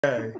Okay.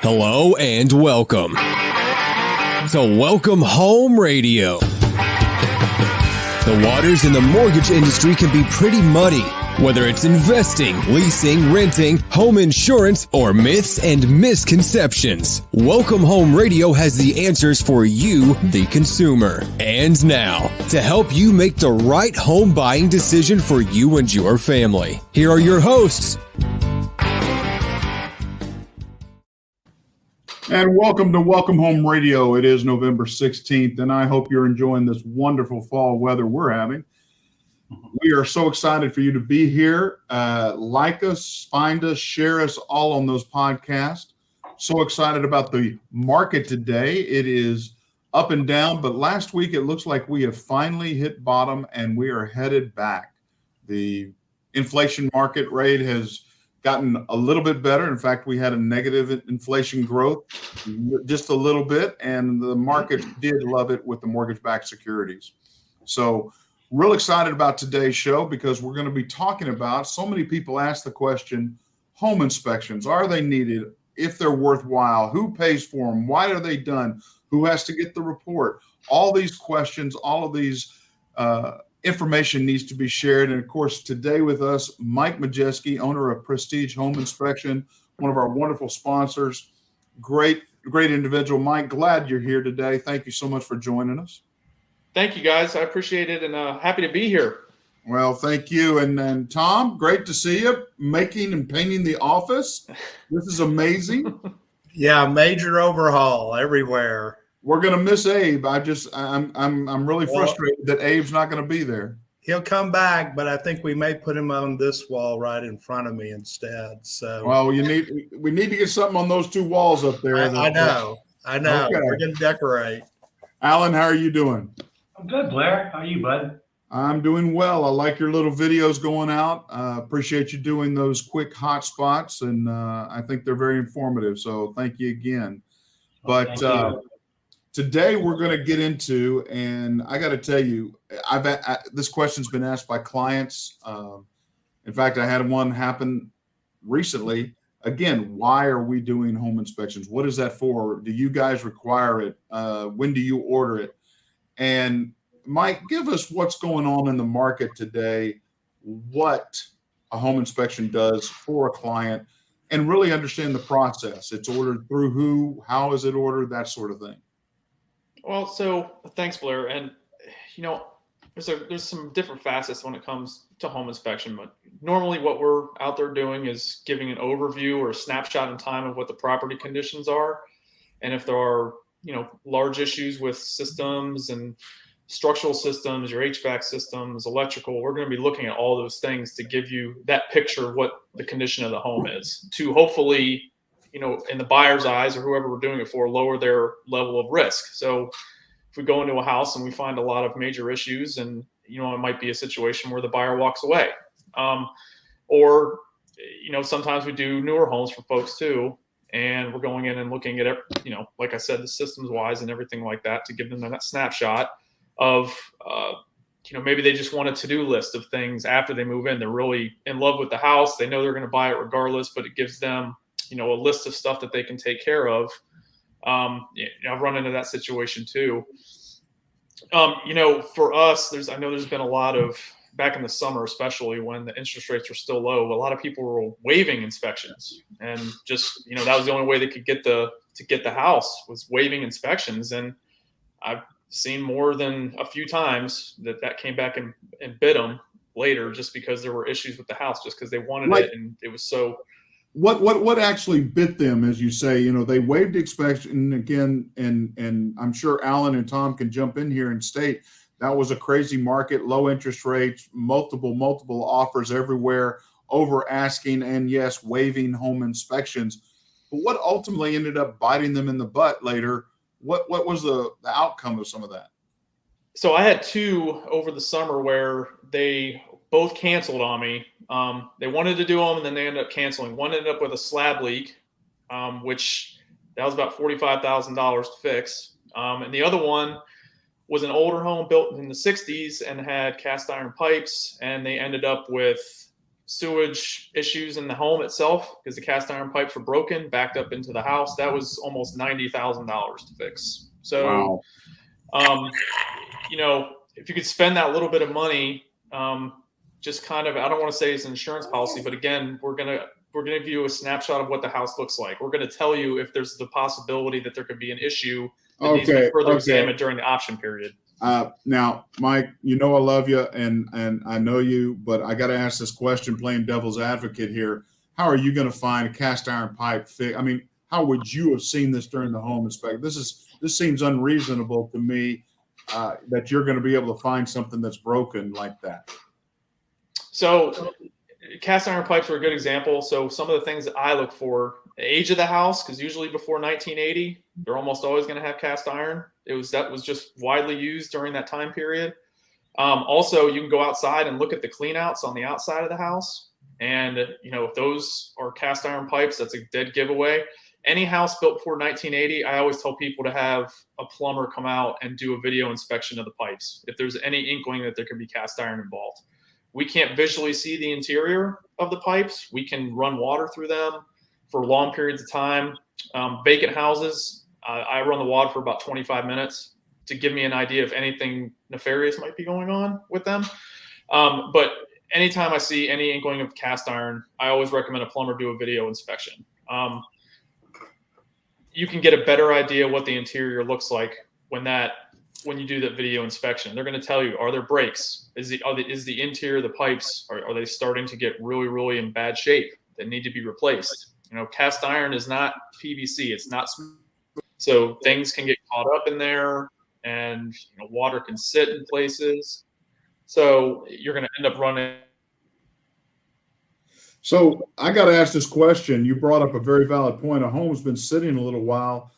Hello and welcome to Welcome Home Radio. The waters in the mortgage industry can be pretty muddy, whether it's investing, leasing, renting, home insurance, or myths and misconceptions. Welcome Home Radio has the answers for you, the consumer. And now, to help you make the right home buying decision for you and your family, here are your hosts. And welcome to Welcome Home Radio. It is November 16th, and I hope you're enjoying this wonderful fall weather we're having. We are so excited for you to be here. Like us, find us, share us all on those podcasts. So excited about the market today. It is up and down, but last week it looks like we have finally hit bottom and we are headed back. The inflation market rate has gotten a little bit better. In fact, we had a negative inflation growth just a little bit, and the market did love it with the mortgage-backed securities. So real excited about today's show because we're going to be talking about, so many people ask the question, home inspections, are they needed? If they're worthwhile, who pays for them? Why are they done? Who has to get the report? All these questions, all of these information needs to be shared. And of course, today with us, Mike Majeski, owner of Prestige Home Inspection, one of our wonderful sponsors. Great individual. Mike, glad you're here today. Thank you so much for joining us. Thank you, guys. I appreciate it and happy to be here. Well, thank you. And Tom, great to see you making and painting the office. This is amazing. Yeah, major overhaul everywhere. We're going to miss Abe. I'm really frustrated that Abe's not going to be there. He'll come back, but I think we may put him on this wall right in front of me instead. So, well, we need to get something on those two walls up there. I know. Okay. We're going to decorate. Alan, how are you doing? I'm good, Blair. How are you, bud? I'm doing well. I like your little videos going out. Appreciate you doing those quick hot spots, and I think they're very informative. So thank you again. But today we're going to get into, and I got to tell you, this question's been asked by clients. In fact, I had one happen recently. Again, why are we doing home inspections? What is that for? Do you guys require it? When do you order it? And Mike, give us what's going on in the market today, what a home inspection does for a client, and really understand the process. It's ordered through who, how is it ordered, that sort of thing. Well, so thanks, Blair. And, there's some different facets when it comes to home inspection, but normally what we're out there doing is giving an overview or a snapshot in time of what the property conditions are. And if there are, large issues with systems and structural systems, your HVAC systems, electrical, we're going to be looking at all those things to give you that picture of what the condition of the home is, to hopefully, in the buyer's eyes or whoever we're doing it for, lower their level of risk. So if we go into a house and we find a lot of major issues, and it might be a situation where the buyer walks away, or sometimes we do newer homes for folks too, and we're going in and looking at it, like I said, the systems wise and everything like that, to give them that snapshot of maybe they just want a to-do list of things after they move in. They're really in love with the house, they know they're going to buy it regardless, but it gives them a list of stuff that they can take care of. I've run into that situation too. For us, there's been a lot of back in the summer, especially when the interest rates were still low, a lot of people were waiving inspections, and just, that was the only way they could get to get the house, was waiving inspections. And I've seen more than a few times that came back and bit them later, just because there were issues with the house, just because they wanted it, and it was so. What actually bit them, as you say? They waived inspection again, and I'm sure Alan and Tom can jump in here and state that was a crazy market, low interest rates, multiple offers everywhere, over asking, and yes, waiving home inspections. But what ultimately ended up biting them in the butt later? What was the outcome of some of that? So I had two over the summer where they both canceled on me. They wanted to do them, and then they ended up canceling. One ended up with a slab leak, which that was about $45,000 to fix. And the other one was an older home built in the 60s and had cast iron pipes, and they ended up with sewage issues in the home itself because the cast iron pipes were broken, backed up into the house. That was almost $90,000 to fix. So, wow. If you could spend that little bit of money, just kind of, I don't want to say it's an insurance policy, but again, we're going to give you a snapshot of what the house looks like. We're going to tell you if there's the possibility that there could be an issue that needs to be further examined during the option period. Now, Mike, I love you, and I know you, but I got to ask this question, playing devil's advocate here. How are you going to find a cast iron pipe fix? I mean, how would you have seen this during the home inspection? This seems unreasonable to me, that you're going to be able to find something that's broken like that. So cast iron pipes are a good example. So some of the things that I look for, the age of the house, because usually before 1980, they're almost always going to have cast iron. That was just widely used during that time period. Also, you can go outside and look at the cleanouts on the outside of the house. And, if those are cast iron pipes, that's a dead giveaway. Any house built before 1980, I always tell people to have a plumber come out and do a video inspection of the pipes if there's any inkling that there could be cast iron involved. We can't visually see the interior of the pipes. We can run water through them for long periods of time. Vacant houses, I run the water for about 25 minutes to give me an idea if anything nefarious might be going on with them. But anytime I see any inkling of cast iron, I always recommend a plumber do a video inspection. You can get a better idea what the interior looks like when you do that video inspection. They're going to tell you, are there breaks? Is the interior of the pipes, are they starting to get really, really in bad shape that need to be replaced? Cast iron is not PVC. It's not smooth. So things can get caught up in there, and water can sit in places. So you're going to end up running. So I got to ask this question. You brought up a very valid point. A home's been sitting a little while.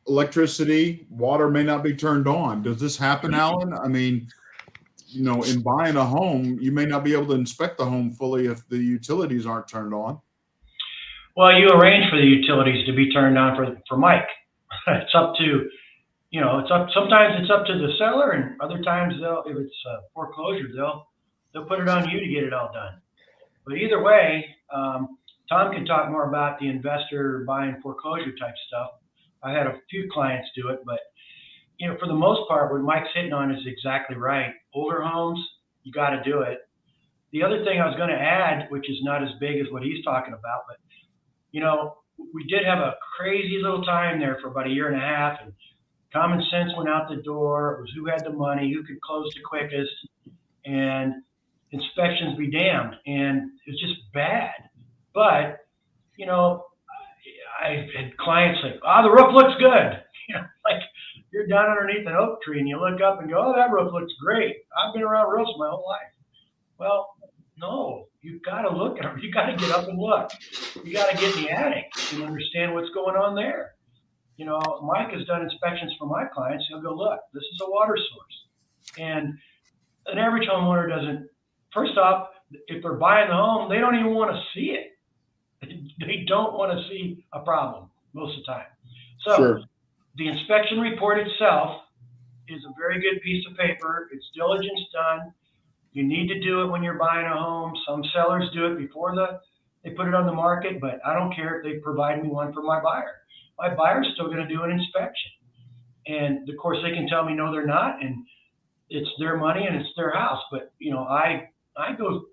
Electricity, water may not be turned on. Does this happen, Alan? I mean, in buying a home, you may not be able to inspect the home fully if the utilities aren't turned on. Well, you arrange for the utilities to be turned on for Mike. It's up to, sometimes it's up to the seller, and other times if it's foreclosure, they'll put it on you to get it all done. But either way, Tom can talk more about the investor buying foreclosure type stuff. I had a few clients do it, but for the most part, what Mike's hitting on is exactly right. Older homes, you got to do it. The other thing I was going to add, which is not as big as what he's talking about, but we did have a crazy little time there for about a year and a half, and common sense went out the door. It was who had the money, who could close the quickest, and inspections be damned. And it's just bad. But, I had clients like, the roof looks good. Like you're down underneath an oak tree and you look up and go, oh, that roof looks great. I've been around roofs my whole life. Well, no, you've got to look at them. You got to get up and look. You got to get in the attic and understand what's going on there. Mike has done inspections for my clients. He'll go, look, this is a water source. And an average homeowner doesn't, first off, if they're buying the home, they don't even want to see it. They don't want to see a problem most of the time. So Sure. The inspection report itself is a very good piece of paper. It's diligence done. You need to do it when you're buying a home. Some sellers do it before they put it on the market, but I don't care if they provide me one for my buyer. My buyer's still going to do an inspection. And of course they can tell me, no, they're not. And it's their money and it's their house. But, you know, I go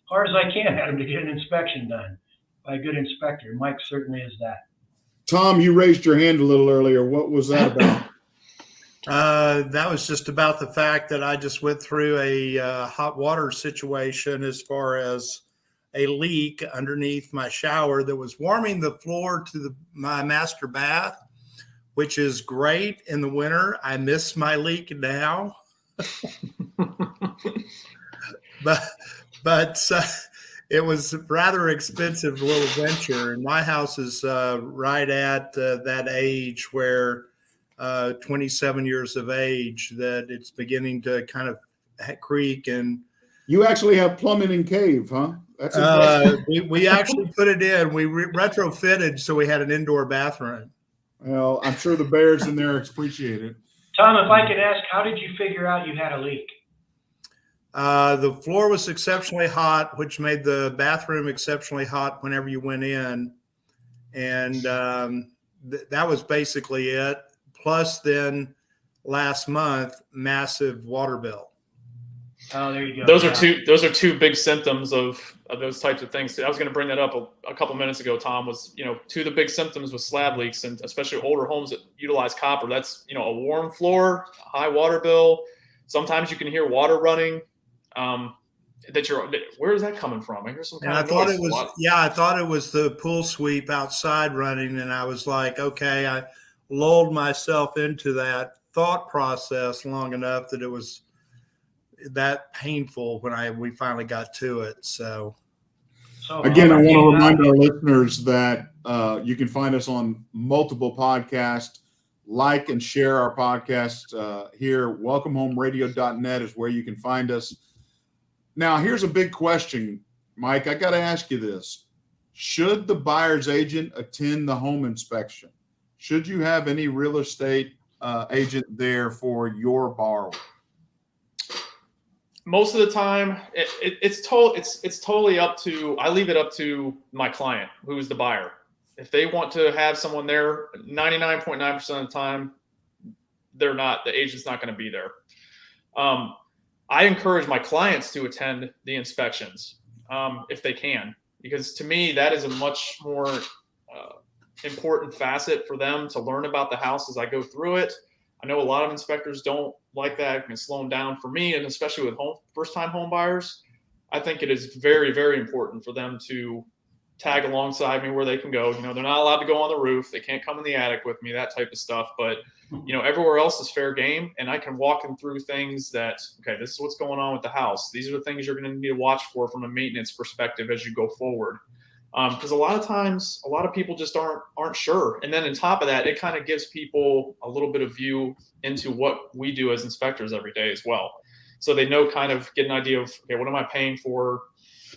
hard as I can at them to get an inspection done by a good inspector. Mike certainly is that. Tom, you raised your hand a little earlier. What was that about? That was just about the fact that I just went through a hot water situation as far as a leak underneath my shower that was warming the floor to my master bath, which is great in the winter. I miss my leak now. but it was a rather expensive little venture. And my house is right at that age where 27 years of age, that it's beginning to kind of creak. And You actually have plumbing and cave, huh? That's we actually put it in. We retrofitted, so we had an indoor bathroom. Well, I'm sure the bears in there appreciate it. Tom, if I could ask, how did you figure out you had a leak? The floor was exceptionally hot, which made the bathroom exceptionally hot whenever you went in. And that was basically it. Plus then last month, massive water bill. Oh, there you go. Those are two big symptoms of those types of things. I was going to bring that up a couple minutes ago, Tom, was, you know, two of the big symptoms with slab leaks, and especially older homes that utilize copper. That's, you know, a warm floor, high water bill. Sometimes you can hear water running. Where is that coming from? I hear some kind of noise. I thought it was the pool sweep outside running. And I was like, okay, I lulled myself into that thought process long enough that it was that painful when we finally got to it. So again, I want to remind our listeners that you can find us on multiple podcasts. Like and share our podcast here. WelcomeHomeRadio.net is where you can find us. Now, here's a big question, Mike. I got to ask you this. Should the buyer's agent attend the home inspection? Should you have any real estate agent there for your borrower? Most of the time, it's totally up to, I leave it up to my client, who is the buyer. If they want to have someone there, 99.9% of the time, the agent's not going to be there. I encourage my clients to attend the inspections if they can, because to me, that is a much more important facet for them to learn about the house as I go through it. I know a lot of inspectors don't like that. It can slow them down. For me, and especially with first-time home buyers, I think it is very, very important for them to tag alongside me where they can go. You know, they're not allowed to go on the roof. They can't come in the attic with me, that type of stuff. But, you know, everywhere else is fair game. And I can walk them through things that, okay, this is what's going on with the house. These are the things you're going to need to watch for from a maintenance perspective as you go forward. Because a lot of times, a lot of people just aren't sure. And then on top of that, it kind of gives people a little bit of view into what we do as inspectors every day as well. So they know, kind of get an idea of, okay, what am I paying for?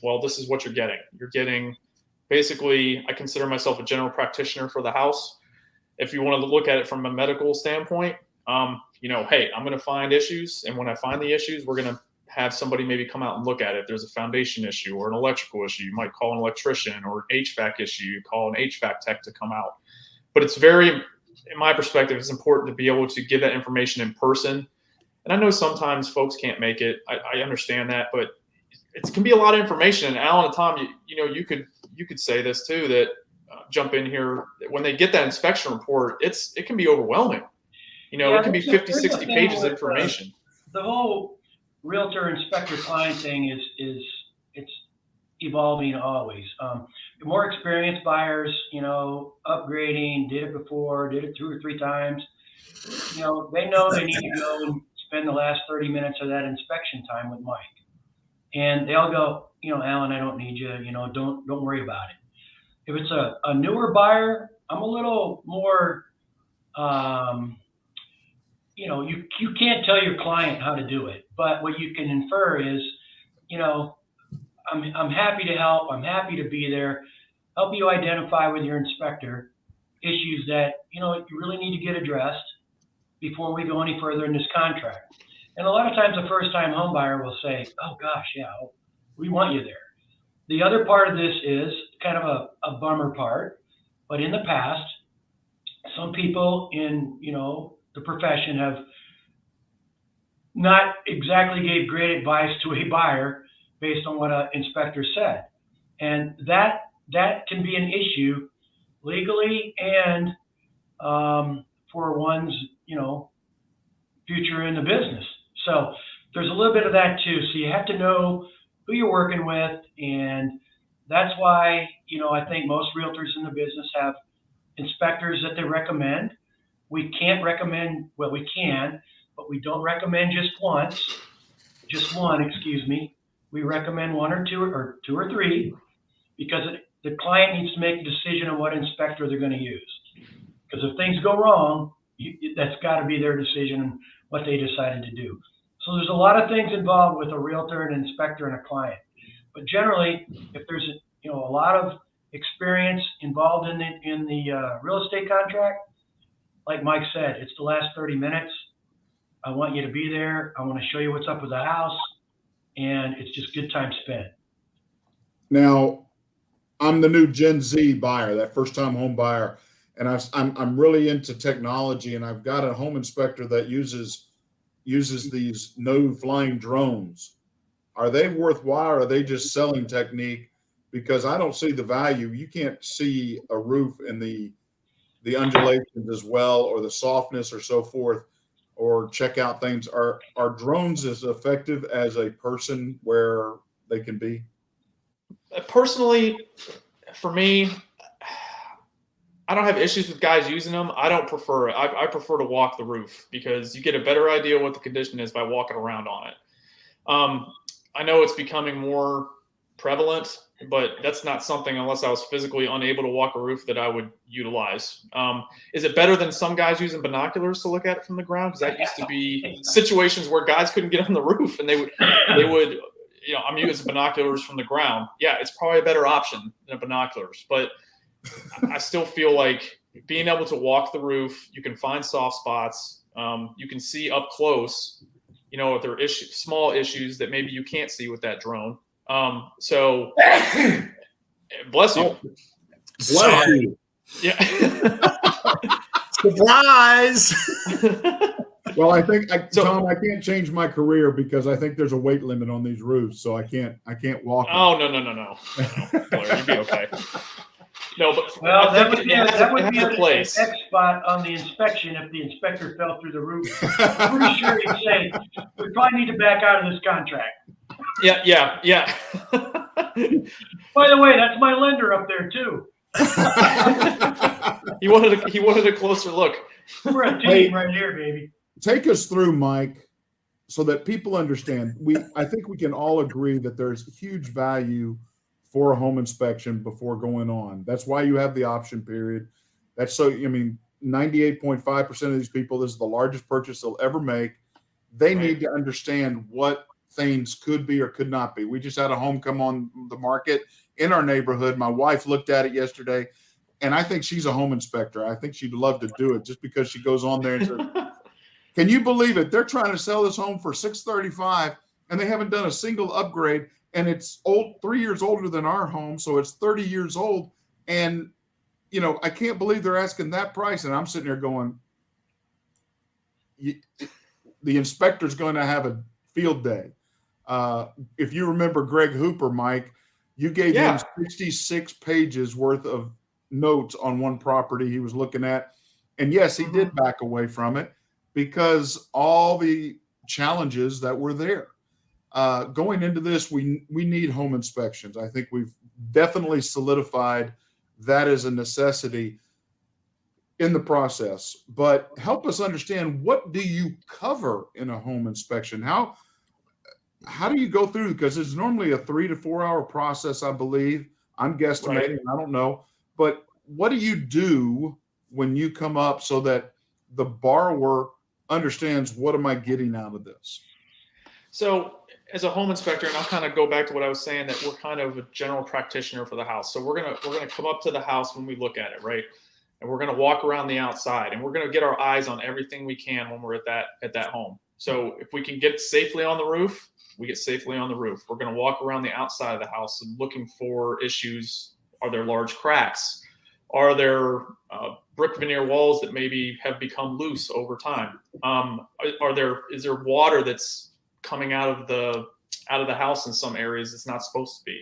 Well, this is what you're getting. You're getting, basically, I consider myself a general practitioner for the house. If you want to look at it from a medical standpoint, you know, hey, I'm going to find issues. And when I find the issues, we're going to have somebody maybe come out and look at it. If there's a foundation issue or an electrical issue, you might call an electrician, or an HVAC issue, you call an HVAC tech to come out. But it's very, in my perspective, it's important to be able to give that information in person. And I know sometimes folks can't make it. I understand that, but it can be a lot of information. And Alan and Tom, you know, you could say this too, that jump in here, when they get that inspection report, it can be overwhelming. You know, it can be 50, 60 pages of information. The whole realtor inspector client thing is it's evolving always. The more experienced buyers, you know, upgrading, did it before, did it 2 or 3 times, you know they need to go and spend the last 30 minutes of that inspection time with Mike. And they'll go, you know, Alan, I don't need you, you know, don't worry about it. If it's a newer buyer, I'm a little more, you know, you can't tell your client how to do it, but what you can infer is, you know, I'm happy to help. I'm happy to be there, help you identify with your inspector issues that, you know, you really need to get addressed before we go any further in this contract. And a lot of times a first-time home buyer will say, oh gosh, yeah, we want you there. The other part of this is kind of a bummer part, but in the past, some people in, you know, the profession have not exactly gave great advice to a buyer based on what an inspector said. And that can be an issue legally and for one's, future in the business. So there's a little bit of that too. So you have to know who you're working with, and that's why, I think most realtors in the business have inspectors that they recommend. We can't recommend, well, we can, but we don't recommend just one, excuse me. We recommend one or two or three, because the client needs to make a decision on what inspector they're going to use. Because if things go wrong, that's got to be their decision and what they decided to do. So there's a lot of things involved with a realtor, an inspector, and a client. But generally, if there's a lot of experience involved in the real estate contract, like Mike said, it's the last 30 minutes. I want you to be there. I want to show you what's up with the house, and it's just good time spent. Now, I'm the new Gen Z buyer, that first-time home buyer, and I'm really into technology, and I've got a home inspector that uses these no flying drones. Are they worthwhile, or are they just selling technique? Because I don't see the value. You can't see a roof and the undulations as well, or the softness or so forth, or check out things. Are drones as effective as a person where they can be? Personally, for me, I don't have issues with guys using them. I don't prefer it. I prefer to walk the roof because you get a better idea what the condition is by walking around on it. I know it's becoming more prevalent, but that's not something, unless I was physically unable to walk a roof, that I would utilize. Is it better than some guys using binoculars to look at it from the ground? Because that used to be situations where guys couldn't get on the roof and they would, I'm using binoculars from the ground. Yeah, it's probably a better option than binoculars, but I still feel like being able to walk the roof, you can find soft spots. You can see up close, if there are small issues that maybe you can't see with that drone. So bless you. Bless you. Yeah. Surprise. Well, I think Tom, I can't change my career because I think there's a weight limit on these roofs, so I can't walk. Oh, no. Blair, you'd be okay. No, but that would be a place. X spot on the inspection if the inspector fell through the roof. I'm pretty sure he'd say, we probably need to back out of this contract. Yeah. By the way, that's my lender up there too. He wanted a closer look. We're a team right here, baby. Take us through, Mike, so that people understand. I think we can all agree that there's huge value for a home inspection before going on. That's why you have the option period. 98.5% of these people, this is the largest purchase they'll ever make. They need to understand what things could be or could not be. We just had a home come on the market in our neighborhood. My wife looked at it yesterday, and I think she's a home inspector. I think she'd love to do it just because she goes on there and says, can you believe it? They're trying to sell this home for $635,000 and they haven't done a single upgrade. And it's 3 years older than our home. So it's 30 years old. And, I can't believe they're asking that price. And I'm sitting there going, the inspector's going to have a field day. If you remember Greg Hooper, Mike, you gave him 66 pages worth of notes on one property he was looking at. And yes, he did back away from it because all the challenges that were there. Going into this, we need home inspections. I think we've definitely solidified that as a necessity in the process. But help us understand, what do you cover in a home inspection? How do you go through? Because it's normally a 3 to 4 hour process, I believe. I'm guesstimating. Right. I don't know. But what do you do when you come up so that the borrower understands, what am I getting out of this? So as a home inspector, and I'll kind of go back to what I was saying, that we're kind of a general practitioner for the house. So we're gonna come up to the house when we look at it, right? And we're gonna walk around the outside, and we're gonna get our eyes on everything we can when we're at that home. So if we can get safely on the roof, we get safely on the roof. We're gonna walk around the outside of the house and looking for issues. Are there large cracks? Are there brick veneer walls that maybe have become loose over time? Is there water that's coming out of the house in some areas it's not supposed to be?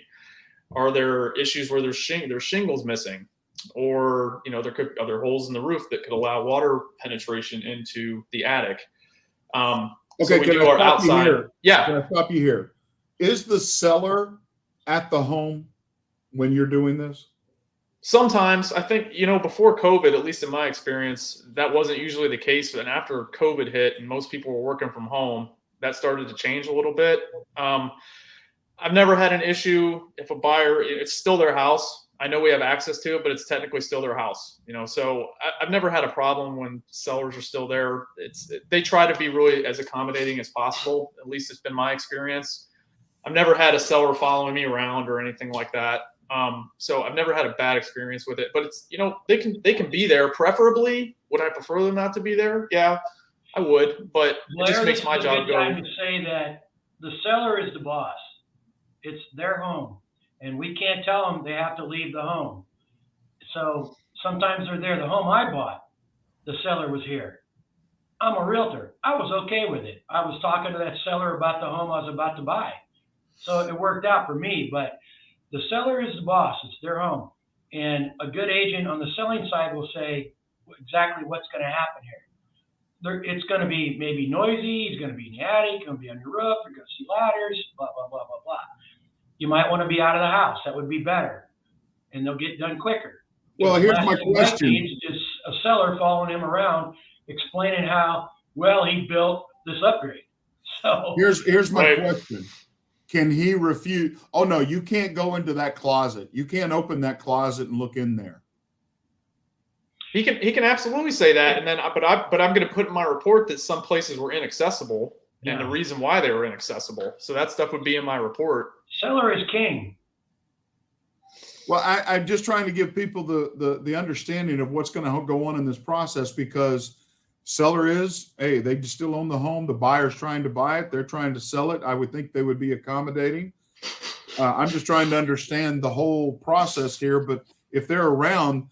Are there issues where there's shingles missing, or are there holes in the roof that could allow water penetration into the attic? Okay, so we can do I our stop you outside. here? Yeah. Can I stop you here? Is the cellar at the home when you're doing this? Sometimes. I think, before COVID, at least in my experience, that wasn't usually the case. And after COVID hit and most people were working from home, that started to change a little bit. I've never had an issue if a buyer, it's still their house. I know we have access to it, but it's technically still their house, so I've never had a problem when sellers are still there. They try to be really as accommodating as possible. At least it's been my experience. I've never had a seller following me around or anything like that. So I've never had a bad experience with it, but it's, they can be there. Preferably, would I prefer them not to be there? Yeah, I would, but it just makes my job go. Time to say that the seller is the boss. It's their home, and we can't tell them they have to leave the home. So sometimes they're there. The home I bought, the seller was here. I'm a realtor. I was okay with it. I was talking to that seller about the home I was about to buy. So it worked out for me, but the seller is the boss. It's their home. And a good agent on the selling side will say exactly what's going to happen here. It's going to be maybe noisy. It's going to be in the attic. It's going to be on your roof. You're going to see ladders, blah, blah, blah, blah, blah. You might want to be out of the house. That would be better. And they'll get done quicker. Well, here's my question. Is a seller following him around, explaining how well he built this upgrade. So here's my question. Can he refuse? Oh no, you can't go into that closet. You can't open that closet and look in there. He can absolutely say that, and then but I'm going to put in my report that some places were inaccessible, and the reason why they were inaccessible. So that stuff would be in my report. Seller is king. Well, I'm just trying to give people the understanding of what's going to go on in this process, because seller is, hey, they still own the home. The buyer's trying to buy it. They're trying to sell it. I would think they would be accommodating. I'm just trying to understand the whole process here. But if they're around,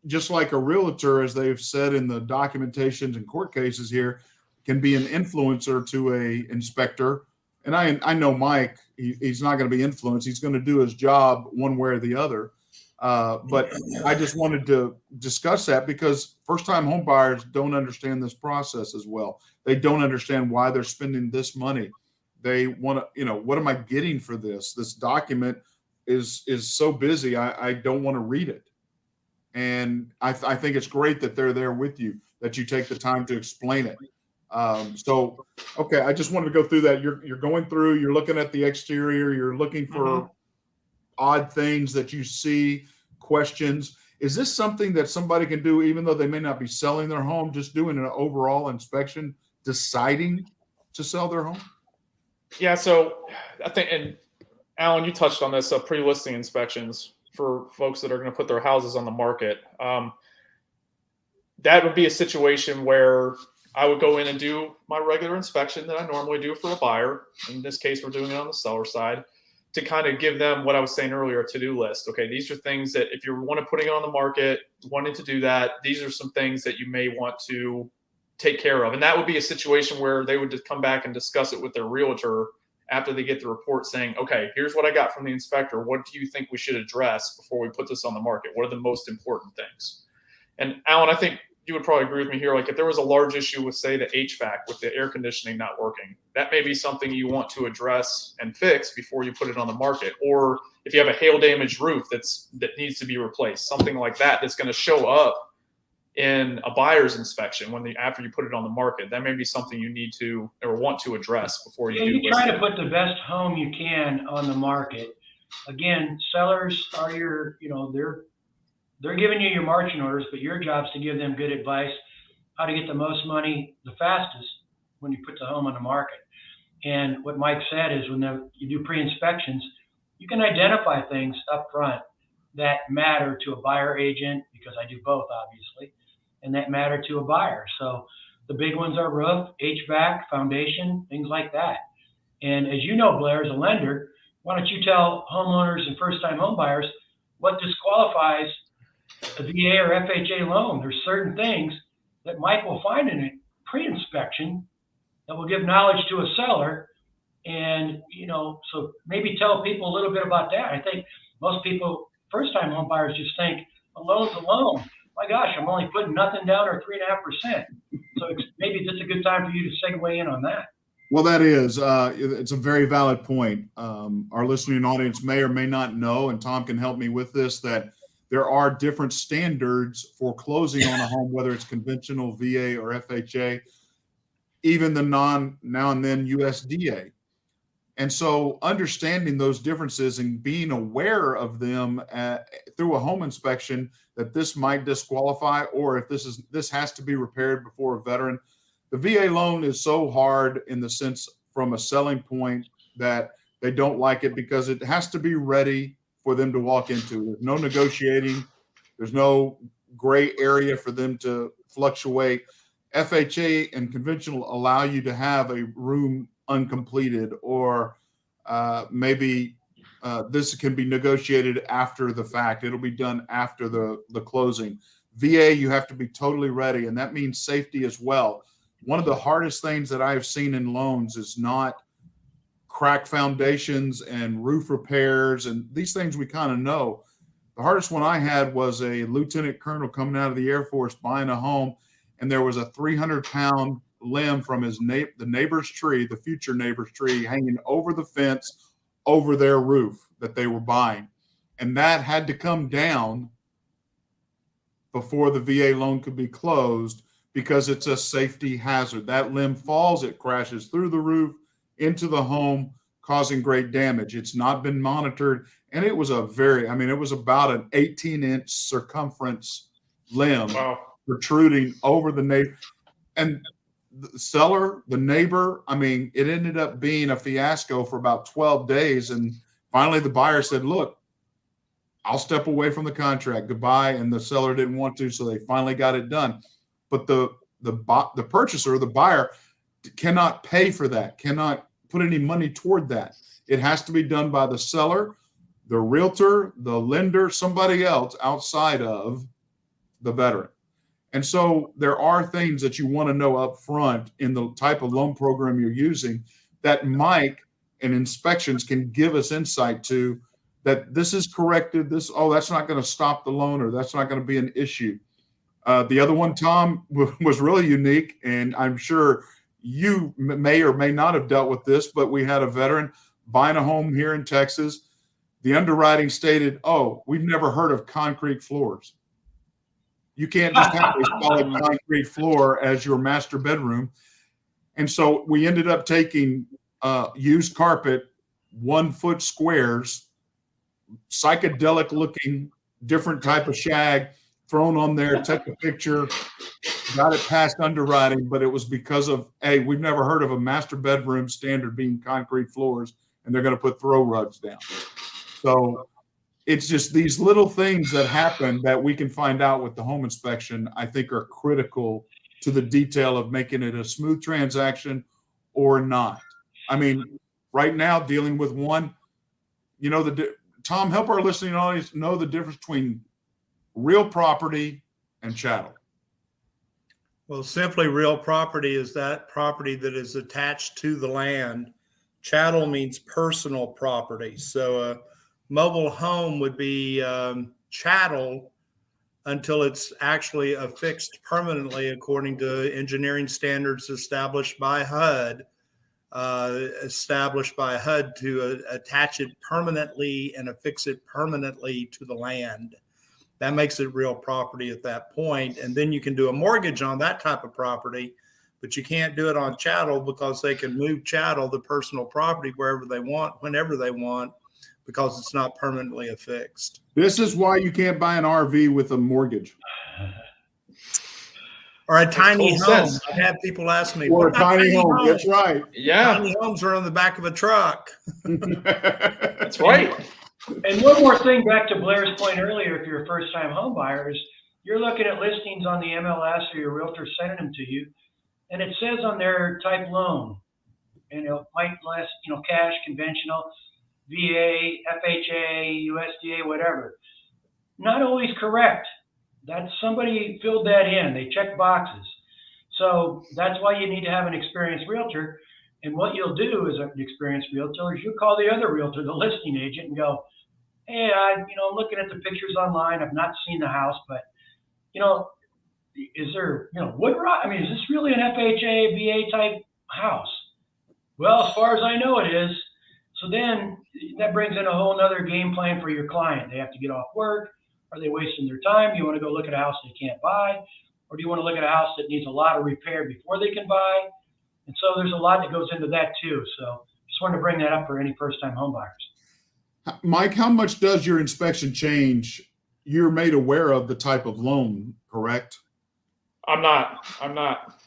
just like a realtor, as they've said in the documentations and court cases here, can be an influencer to a inspector. And I know Mike, he's not going to be influenced. He's going to do his job one way or the other. But I just wanted to discuss that because first-time home buyers don't understand this process as well. They don't understand why they're spending this money. They want to, what am I getting for this? This document is so busy. I don't want to read it. And I think it's great that they're there with you, that you take the time to explain it. So, okay, I just wanted to go through that. You're going through, you're looking at the exterior, you're looking for odd things that you see, questions. Is this something that somebody can do, even though they may not be selling their home, just doing an overall inspection, deciding to sell their home? Yeah, so I think, and Alan, you touched on this, pre-listing inspections for folks that are going to put their houses on the market. That would be a situation where I would go in and do my regular inspection that I normally do for a buyer. In this case, we're doing it on the seller side, to kind of give them what I was saying earlier, a to-do list. Okay, these are things that if you want to put it on the market, wanting to do that, these are some things that you may want to take care of. And that would be a situation where they would just come back and discuss it with their realtor after they get the report saying, okay, here's what I got from the inspector. What do you think we should address before we put this on the market? What are the most important things? And Alan, I think you would probably agree with me here. Like if there was a large issue with, say, the HVAC, with the air conditioning not working, that may be something you want to address and fix before you put it on the market. Or if you have a hail damaged roof that needs to be replaced, something like that, that's going to show up in a buyer's inspection after you put it on the market, that may be something you need to or want to address before you do. You try to put the best home you can on the market. Again, sellers are they're giving you your marching orders, but your job is to give them good advice, how to get the most money the fastest when you put the home on the market. And what Mike said is when you do pre-inspections, you can identify things up front that matter to a buyer agent, because I do both, obviously, and that matter to a buyer. So the big ones are roof, HVAC, foundation, things like that. And as you know, Blair, as a lender, why don't you tell homeowners and first-time home buyers what disqualifies a VA or FHA loan. There's certain things that Mike will find in a pre-inspection that will give knowledge to a seller. And, so maybe tell people a little bit about that. I think most people, first-time home buyers, just think a loan's a loan. My gosh, I'm only putting nothing down or 3.5%. So maybe this is a good time for you to segue in on that. Well, that is, it's a very valid point. Our listening audience may or may not know, and Tom can help me with this, that there are different standards for closing on a home, whether it's conventional, VA, or FHA, even the now and then USDA. And so understanding those differences and being aware of them through a home inspection, that this might disqualify, or if this has to be repaired before a veteran. The VA loan is so hard in the sense from a selling point that they don't like it because it has to be ready for them to walk into. There's no negotiating. There's no gray area for them to fluctuate. FHA and conventional allow you to have a room uncompleted, or maybe this can be negotiated after the fact. It'll be done after the closing. VA, you have to be totally ready, and that means safety as well. One of the hardest things that I have seen in loans is not crack foundations and roof repairs, and these things we kind of know. The hardest one I had was a lieutenant colonel coming out of the Air Force buying a home, and there was a 300-pound limb from the neighbor's tree, the future neighbor's tree, hanging over the fence over their roof that they were buying. And that had to come down before the VA loan could be closed because it's a safety hazard. That limb falls, it crashes through the roof into the home, causing great damage. It's not been monitored. And it was it was about an 18-inch circumference limb. Wow. Protruding over the neighbor. And the seller, the neighbor, it ended up being a fiasco for about 12 days. And finally the buyer said, look, I'll step away from the contract. Goodbye. And the seller didn't want to, so they finally got it done. But the purchaser, the buyer, cannot pay for that, cannot put any money toward that. It has to be done by the seller, the realtor, the lender, somebody else outside of the veteran. And so there are things that you want to know up front in the type of loan program you're using that Mike and inspections can give us insight to, that this is corrected. That's not going to stop the loan, or that's not going to be an issue. The other one, Tom, was really unique, and I'm sure you may or may not have dealt with this, but we had a veteran buying a home here in Texas. The underwriting stated, we've never heard of concrete floors. You can't just have a solid concrete floor as your master bedroom. And so we ended up taking used carpet, 1-foot squares, psychedelic looking, different type of shag thrown on there, took a picture, got it past underwriting, but it was because of, we've never heard of a master bedroom standard being concrete floors, and they're going to put throw rugs down. So it's just these little things that happen that we can find out with the home inspection, I think are critical to the detail of making it a smooth transaction or not. Right now, dealing with one, Tom, help our listening audience know the difference between real property and chattel. Well, simply real property is that property that is attached to the land. Chattel means personal property. So a mobile home would be chattel until it's actually affixed permanently according to engineering standards established by HUD to attach it permanently and affix it permanently to the land. That makes it real property at that point. And then you can do a mortgage on that type of property, but you can't do it on chattel because they can move chattel, the personal property, wherever they want, whenever they want, because it's not permanently affixed. This is why you can't buy an RV with a mortgage. Or a tiny home. Sense. I've had people ask me, Or what a about tiny home. That's right. Yeah, Tiny homes are on the back of a truck. that's right. And one more thing, back to Blair's point earlier, if you're a first-time home buyer, is you're looking at listings on the MLS or your realtor sending them to you, and it says on their type loan, and it might list, cash, conventional, VA, FHA, USDA, whatever. Not always correct. That's somebody filled that in. They check boxes. So that's why you need to have an experienced realtor. And what you'll do as an experienced realtor is you'll call the other realtor, the listing agent, and go, hey, I'm looking at the pictures online. I've not seen the house, but, is there, wood rot? I mean, is this really an FHA, VA type house? Well, as far as I know, it is. So then that brings in a whole nother game plan for your client. They have to get off work. Are they wasting their time? Do you want to go look at a house they can't buy? Or do you want to look at a house that needs a lot of repair before they can buy? And so there's a lot that goes into that too. So just wanted to bring that up for any first-time home buyers. Mike, how much does your inspection change? You're made aware of the type of loan, correct? I'm not.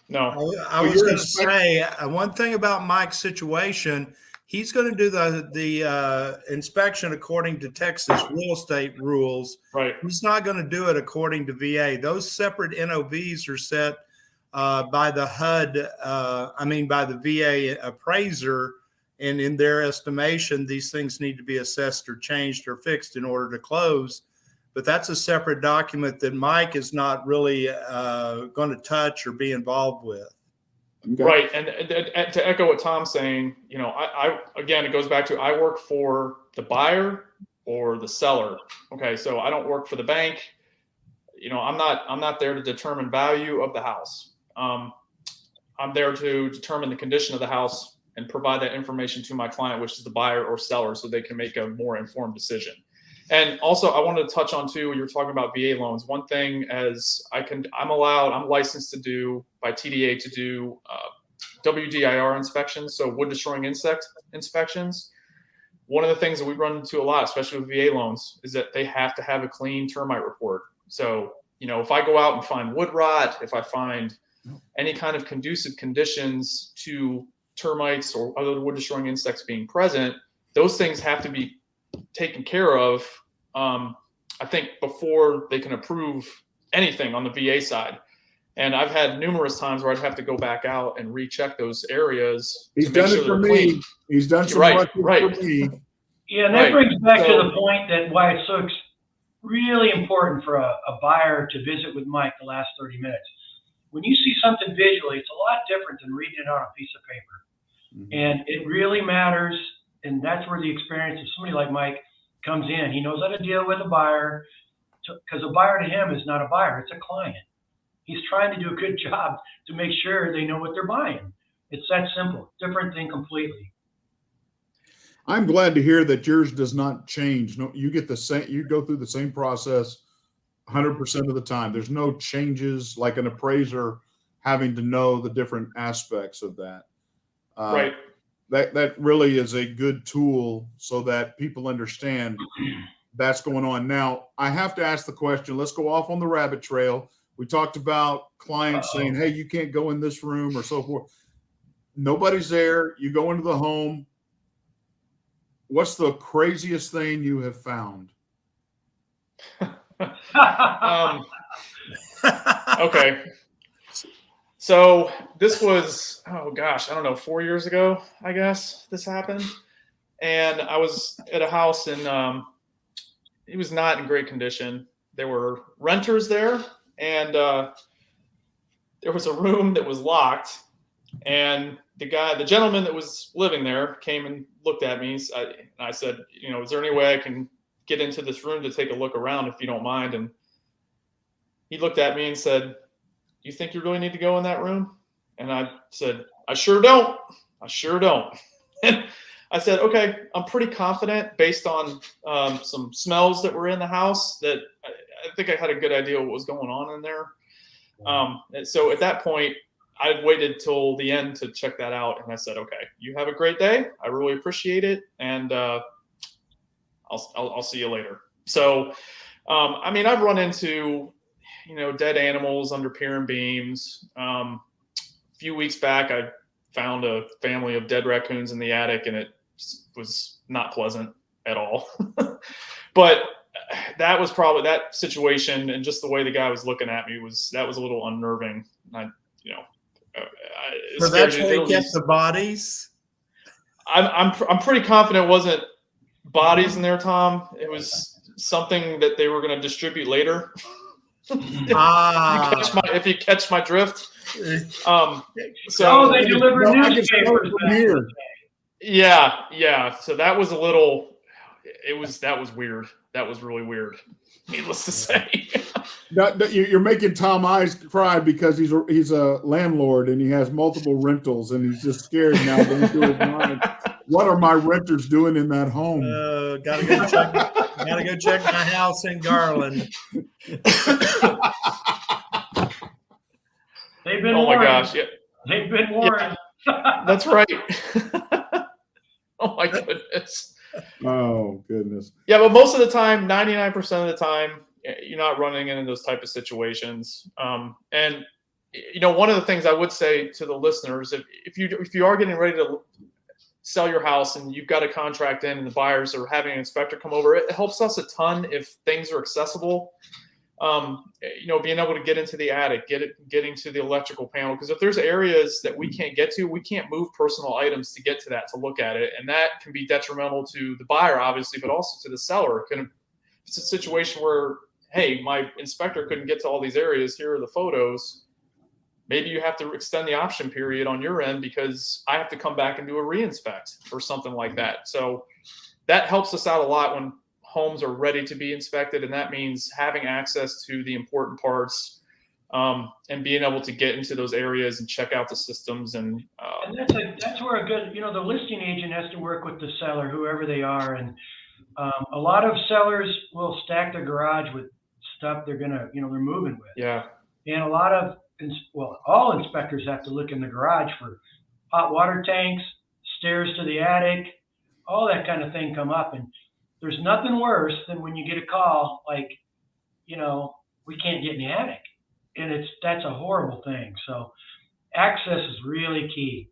No. I was going to say one thing about Mike's situation. He's going to do the inspection according to Texas real estate rules. Right. He's not going to do it according to VA. Those separate NOVs are set by the HUD. By the VA appraiser, and in their estimation, these things need to be assessed or changed or fixed in order to close. But that's a separate document that Mike is not really going to touch or be involved with. Okay. Right. And to echo what Tom's saying, I again, it goes back to, I work for the buyer or the seller. Okay. So I don't work for the bank. I'm not there to determine value of the house. I'm there to determine the condition of the house and provide that information to my client, which is the buyer or seller, so they can make a more informed decision. And also, I wanted to touch on too, you were talking about VA loans. One thing, I'm licensed to do by TDA to do WDIR inspections, so wood destroying insect inspections. One of the things that we run into a lot, especially with VA loans, is that they have to have a clean termite report. So, if I go out and find wood rot, if I find any kind of conducive conditions to termites or other wood destroying insects being present, those things have to be taken care of, I think, before they can approve anything on the VA side. And I've had numerous times where I'd have to go back out and recheck those areas. He's done it for me. He's done some work for me. Yeah, and that brings back to the point that why it's so really important for a buyer to visit with Mike the last 30 minutes. When you see something visually, it's a lot different than reading it on a piece of paper. Mm-hmm. And it really matters. And that's where the experience of somebody like Mike comes in. He knows how to deal with a buyer, because a buyer to him is not a buyer, it's a client. He's trying to do a good job to make sure they know what they're buying. It's that simple, different thing completely. I'm glad to hear that yours does not change. No, you get the same, you go through the same process 100% of the time. There's no changes like an appraiser having to know the different aspects of that. Right. That really is a good tool so that people understand that's going on. Now, I have to ask the question, let's go off on the rabbit trail. We talked about clients saying, hey, you can't go in this room or so forth. Nobody's there. You go into the home. What's the craziest thing you have found? Okay. So this was, 4 years ago, I guess this happened. And I was at a house and it was not in great condition. There were renters there, and there was a room that was locked, and the gentleman that was living there came and looked at me. And I said, is there any way I can get into this room to take a look around if you don't mind? And he looked at me and said, you think you really need to go in that room? And I said, I sure don't. And I said, okay, I'm pretty confident based on some smells that were in the house that I think I had a good idea what was going on in there. And so at that point, I waited till the end to check that out. And I said, okay, you have a great day. I really appreciate it. And I'll see you later. So, I've run into, dead animals under pier and beams. A few weeks back, I found a family of dead raccoons in the attic, and it was not pleasant at all. But that was probably that situation, and just the way the guy was looking at me was a little unnerving. So that's where they kept the bodies. I'm pretty confident it wasn't bodies in there, Tom. It was something that they were going to distribute later. If you catch my drift. So they deliver No, I can smell it newspapers from back in here. the day. yeah. So that was that was weird. That was really weird. Needless to say. You're making Tom Eyes cry because he's a landlord and he has multiple rentals and he's just scared now going through his mind. What are my renters doing in that home? Gotta go check my house in Garland. They've been Oh my warned. gosh, yeah, They've been warned. that's right. Oh my goodness. Oh goodness. Yeah, but most of the time, 99% of the time, you're not running into those type of situations. And one of the things I would say to the listeners, if you are getting ready to sell your house and you've got a contract in and the buyers are having an inspector come over, it helps us a ton if things are accessible. Being able to get into the attic, getting to the electrical panel, because if there's areas that we can't get to, we can't move personal items to get to that, to look at it. And that can be detrimental to the buyer, obviously, but also to the seller. It's a situation where, hey, my inspector couldn't get to all these areas. Here are the photos. Maybe you have to extend the option period on your end because I have to come back and do a reinspect or something like that. So that helps us out a lot when homes are ready to be inspected, and that means having access to the important parts and being able to get into those areas and check out the systems. And that's where a good, the listing agent has to work with the seller, whoever they are. And a lot of sellers will stack their garage with stuff they're moving with. Yeah. And a lot of, all inspectors have to look in the garage for hot water tanks, stairs to the attic, all that kind of thing come up. And there's nothing worse than when you get a call like, we can't get in the attic. And that's a horrible thing. So access is really key.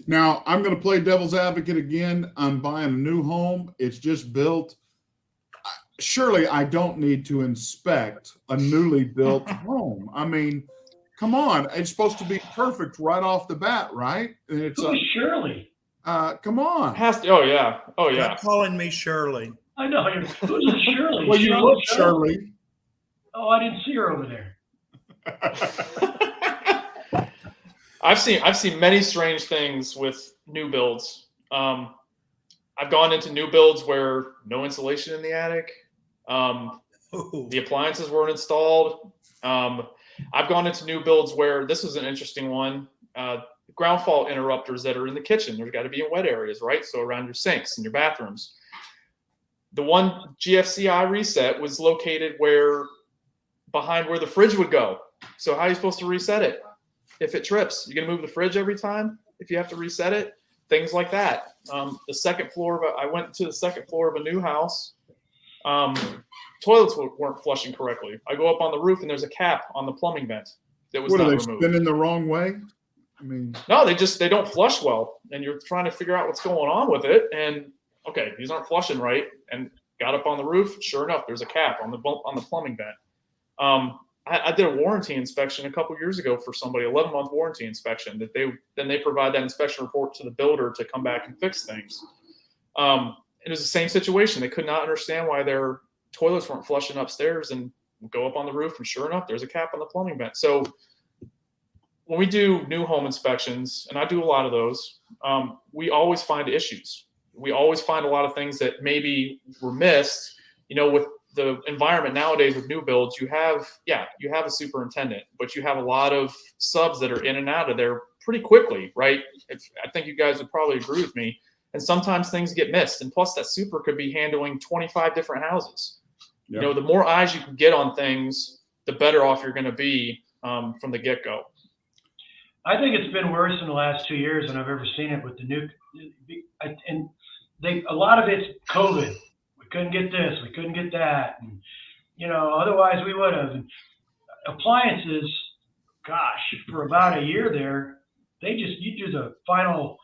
Now, I'm going to play devil's advocate again. I'm buying a new home. It's just built. Surely I don't need to inspect a newly built home. I mean, come on. It's supposed to be perfect right off the bat, right? And it's Shirley. come on. Oh yeah. Stop calling me Shirley. I know. Who's Shirley? Well, you look Shirley. Oh, I didn't see her over there. I've seen many strange things with new builds. I've gone into new builds where no insulation in the attic. The appliances weren't installed. I've gone into new builds where this was an interesting one. Ground fault interrupters that are in the kitchen. There's got to be in wet areas, right? So around your sinks and your bathrooms. The one GFCI reset was located behind where the fridge would go. So how are you supposed to reset it? If it trips, you're going to move the fridge every time if you have to reset it, things like that. The second floor I went to the second floor of a new house. Toilets weren't flushing correctly. I go up on the roof and there's a cap on the plumbing vent that was not removed. What are they spinning the wrong way? I mean, no, they don't flush well, and you're trying to figure out what's going on with it. And okay, these aren't flushing right. And got up on the roof. Sure enough, there's a cap on the plumbing vent. I did a warranty inspection a couple years ago for somebody, 11-month warranty inspection. That they provide that inspection report to the builder to come back and fix things. It was the same situation. They could not understand why their toilets weren't flushing upstairs, and go up on the roof, and sure enough, there's a cap on the plumbing vent. So when we do new home inspections, and I do a lot of those, we always find issues. We always find a lot of things that maybe were missed. With the environment nowadays with new builds, you have a superintendent, but you have a lot of subs that are in and out of there pretty quickly, right? I think you guys would probably agree with me. And sometimes things get missed. And plus that super could be handling 25 different houses. Yep. The more eyes you can get on things, the better off you're going to be from the get-go. I think it's been worse in the last 2 years than I've ever seen it with the new. And a lot of it's COVID. We couldn't get this, we couldn't get that, and otherwise we would have. Appliances, gosh, for about a year there, you do the final,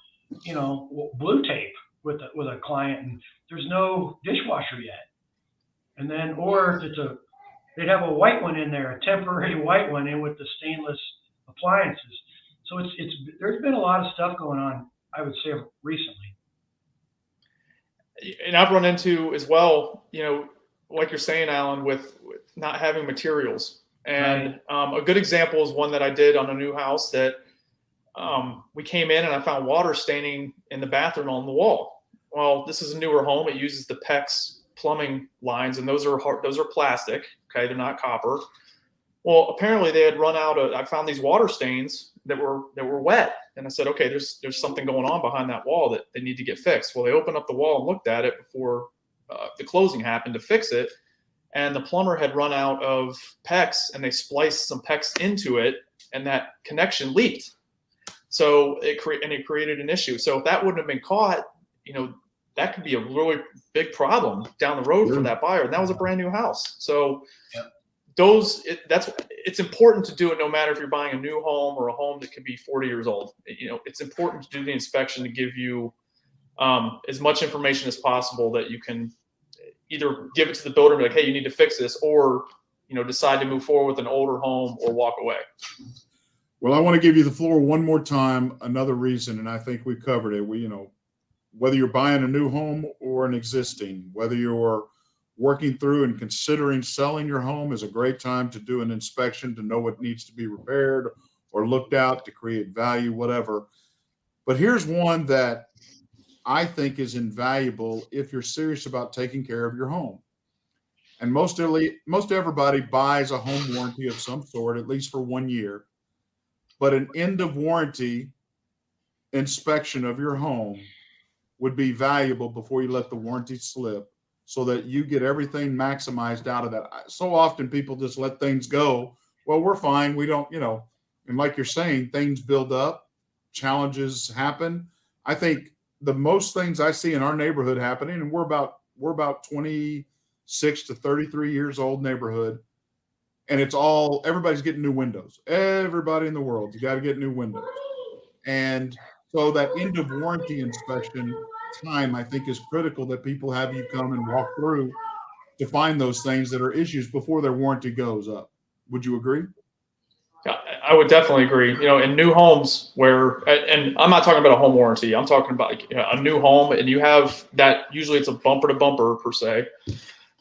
blue tape with a client, and there's no dishwasher yet. And then, or they'd have a white one in there, a temporary white one in with the stainless appliances. So there's been a lot of stuff going on, I would say, recently. And I've run into as well, like you're saying, Alan, with not having materials. And a good example is one that I did on a new house that we came in and I found water staining in the bathroom on the wall. Well, this is a newer home. It uses the PEX plumbing lines, and those are plastic. Okay, they're not copper. Well, apparently they had run out of. I found these water stains that were wet, and I said, okay, there's something going on behind that wall that they need to get fixed. Well, they opened up the wall and looked at it before the closing happened to fix it, and the plumber had run out of PEX, and they spliced some PEX into it, and that connection leaked. So it created an issue. So if that wouldn't have been caught, that could be a really big problem down the road for that buyer. And that was a brand new house. So it's important to do it no matter if you're buying a new home or a home that could be 40 years old. It's important to do the inspection to give you as much information as possible that you can either give it to the builder and be like, hey, you need to fix this, or decide to move forward with an older home or walk away. Well, I want to give you the floor one more time. Another reason, and I think we covered it. Whether you're buying a new home or an existing, whether you're working through and considering selling your home, is a great time to do an inspection to know what needs to be repaired or looked at to create value, whatever. But here's one that I think is invaluable if you're serious about taking care of your home. And most everybody buys a home warranty of some sort, at least for 1 year. But an end of warranty inspection of your home would be valuable before you let the warranty slip, so that you get everything maximized out of that. So often people just let things go. Well, we're fine. We don't, and like you're saying, things build up, challenges happen. I think the most things I see in our neighborhood happening, and we're about 26 to 33 years old neighborhood, and everybody's getting new windows. Everybody in the world, you got to get new windows. And so that end of warranty inspection time, I think, is critical, that people have you come and walk through to find those things that are issues before their warranty goes up. Would you agree? Yeah, I would definitely agree. In new homes and I'm not talking about a home warranty. I'm talking about a new home, and you have that, usually it's a bumper to bumper per se,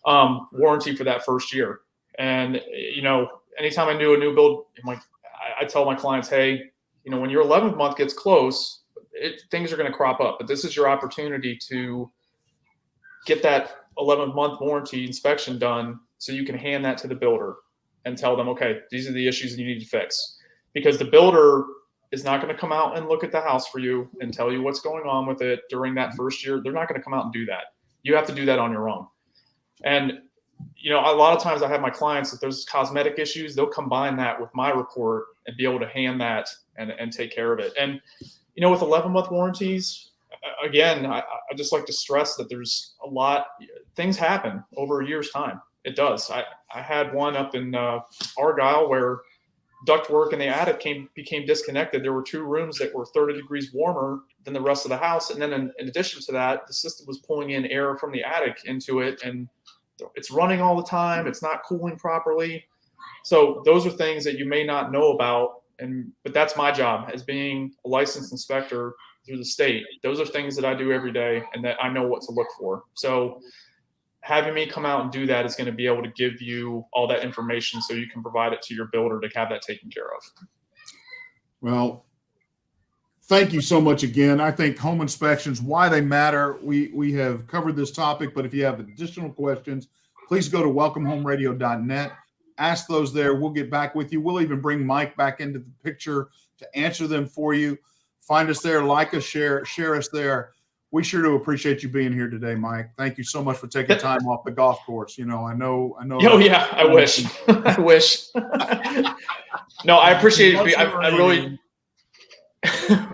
warranty for that first year. And, anytime I do a new build, I tell my clients, hey, when your 11th month gets close, things are going to crop up, but this is your opportunity to get that 11th month warranty inspection done, so you can hand that to the builder and tell them, okay, these are the issues you need to fix. Because the builder is not going to come out and look at the house for you and tell you what's going on with it during that first year. They're not going to come out and do that. You have to do that on your own. And a lot of times I have my clients, if there's cosmetic issues, they'll combine that with my report and be able to hand that and take care of it. And with 11-month warranties, again, I just like to stress that there's things happen over a year's time. It does. I had one up in Argyle where ductwork in the attic became disconnected. There were 2 rooms that were 30 degrees warmer than the rest of the house. And then in addition to that, the system was pulling in air from the attic into it, and it's running all the time. It's not cooling properly. So those are things that you may not know about. But that's my job as being a licensed inspector through the state. Those are things that I do every day and that I know what to look for. So having me come out and do that is going to be able to give you all that information so you can provide it to your builder to have that taken care of. Well, thank you so much again. I think home inspections, why they matter. We have covered this topic, but if you have additional questions, please go to welcomehomeradio.net. Ask those there. We'll get back with you. We'll even bring Mike back into the picture to answer them for you. Find us there, like us, share us there. We sure do appreciate you being here today, Mike. Thank you so much for taking time off the golf course. I know. Oh yeah, I wish. I wish. No, I appreciate it. I really.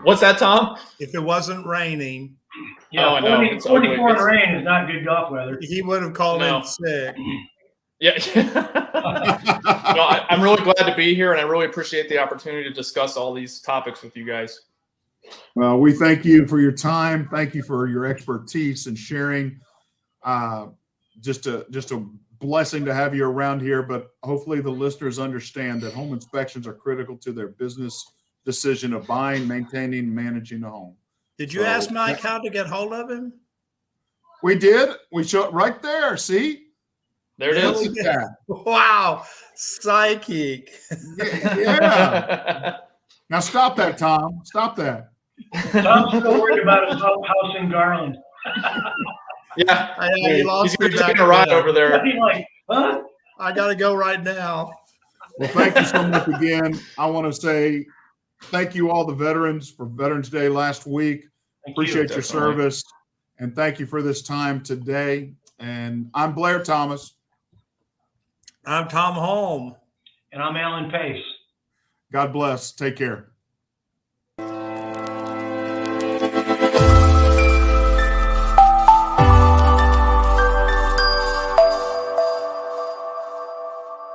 What's that, Tom? If it wasn't raining, Yeah, I know. 44 in the rain is not good golf weather. he would have called in sick. Yeah. No, I'm really glad to be here, and I really appreciate the opportunity to discuss all these topics with you guys. Well, we thank you for your time. Thank you for your expertise and sharing. Just a blessing to have you around here, but hopefully the listeners understand that home inspections are critical to their business decision of buying, maintaining, managing a home. Did you ask Mike how to get hold of him? We did. We showed right there. See? There it Look is. at that. Wow, psychic. Yeah. Now stop that, Tom. Stop that. Tom's still worried about his house in Garland. Yeah, You lost me he's back getting a ride there. over there. He's like, huh? I got to go right now. Well, thank you so much again. I want to say thank you all the veterans for Veterans Day last week. Thank you. Appreciate your Definitely. service. And thank you for this time today. And I'm Blair Thomas. I'm Tom Holm. And I'm Alan Pace. God bless. Take care.